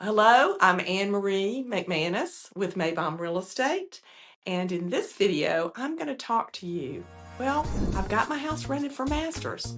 Hello, I'm Marie McManus with Maybom Real Estate, and in this video, I'm going to talk to you. Well, I've got my house rented for masters,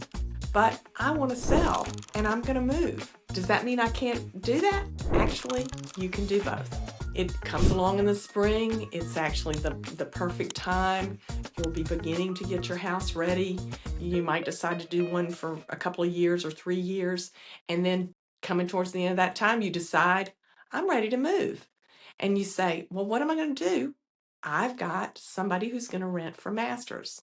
but I want to sell and I'm going to move. Does that mean I can't do that? Actually, you can do both. It comes along in the spring. It's actually the perfect time. You'll be beginning to get your house ready. You might decide to do one for a couple of years or 3 years, and then coming towards the end of that time, you decide, I'm ready to move. And you say, well, what am I going to do? I've got somebody who's going to rent for masters.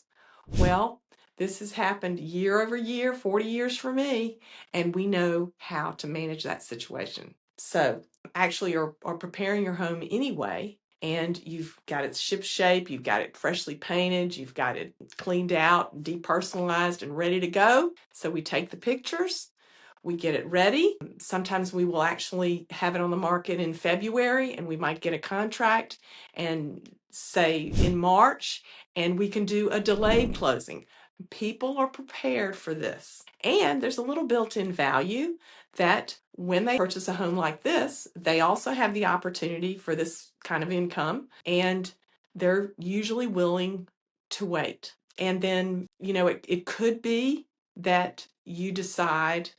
Well, this has happened year over year, 40 years for me, and we know how to manage that situation. So actually are preparing your home anyway, and you've got it ship shape, you've got it freshly painted, you've got it cleaned out, depersonalized, and ready to go. So we take the pictures, we get it ready. Sometimes we will actually have it on the market in February, and we might get a contract and say in March, and we can do a delayed closing. People are prepared for this. And there's a little built-in value that when they purchase a home like this, they also have the opportunity for this kind of income, and they're usually willing to wait. And then, it could be that you decide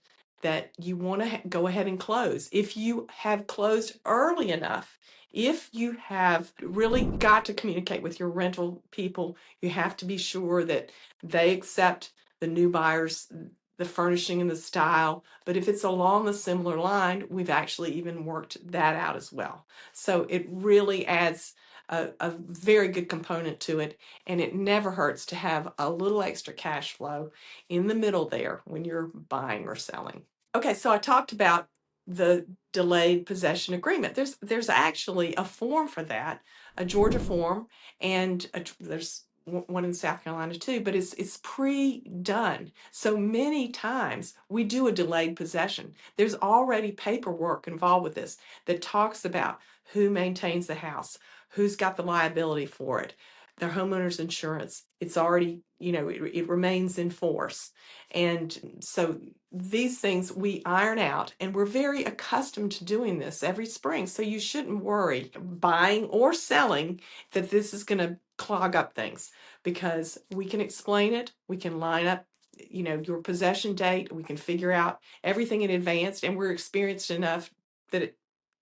that you want to go ahead and close. If you have closed early enough, if you have really got to communicate with your rental people, you have to be sure that they accept the new buyers, the furnishing and the style. But if it's along the similar line, we've actually even worked that out as well. So it really adds a very good component to it, and it never hurts to have a little extra cash flow in the middle there when you're buying or selling. Okay, so I talked about the delayed possession agreement. There's actually a form for that, a Georgia form, and there's one in South Carolina too, but it's pre-done. So many times we do a delayed possession. There's already paperwork involved with this that talks about who maintains the house, who's got the liability for it, their homeowner's insurance. It's already, it remains in force. And so these things we iron out, and we're very accustomed to doing this every spring. So you shouldn't worry buying or selling that this is going to clog up things, because we can explain it. We can line up, your possession date. We can figure out everything in advance, and we're experienced enough that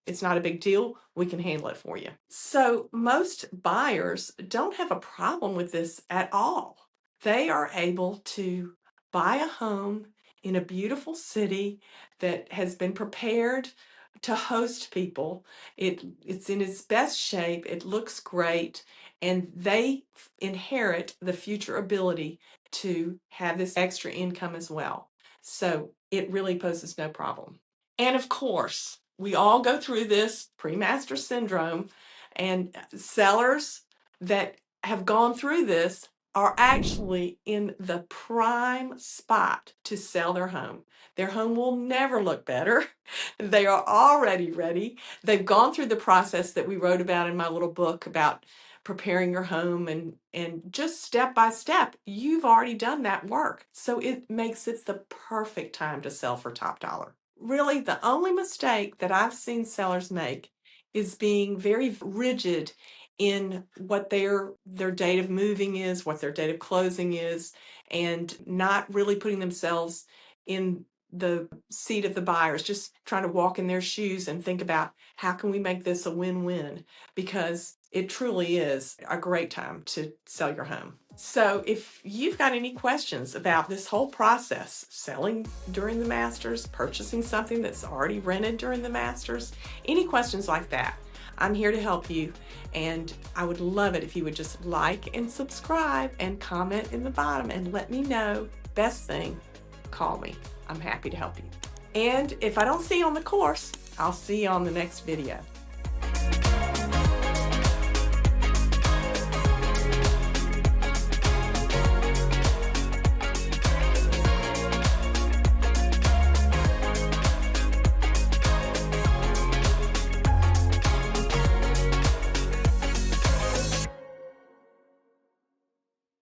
it's not a big deal. We can handle it for you. So most buyers don't have a problem with this at all. They are able to buy a home in a beautiful city that has been prepared to host people. It's in its best shape. It looks great. And they inherit the future ability to have this extra income as well. So it really poses no problem. And of course, we all go through this pre-master syndrome, and sellers that have gone through this are actually in the prime spot to sell their home. Their home will never look better. They are already ready. They've gone through the process that we wrote about in my little book about preparing your home, and just step by step, you've already done that work. So it makes it the perfect time to sell for top dollar. Really, the only mistake that I've seen sellers make is being very rigid in what their date of moving is, what their date of closing is, and not really putting themselves in the seat of the buyers, just trying to walk in their shoes and think about how can we make this a win-win, because it truly is a great time to sell your home. So if you've got any questions about this whole process, selling during the masters, purchasing something that's already rented during the masters, any questions like that, I'm here to help you, and I would love it if you would just like and subscribe and comment in the bottom and let me know. Best thing, call me. I'm happy to help you. And if I don't see you on the course, I'll see you on the next video.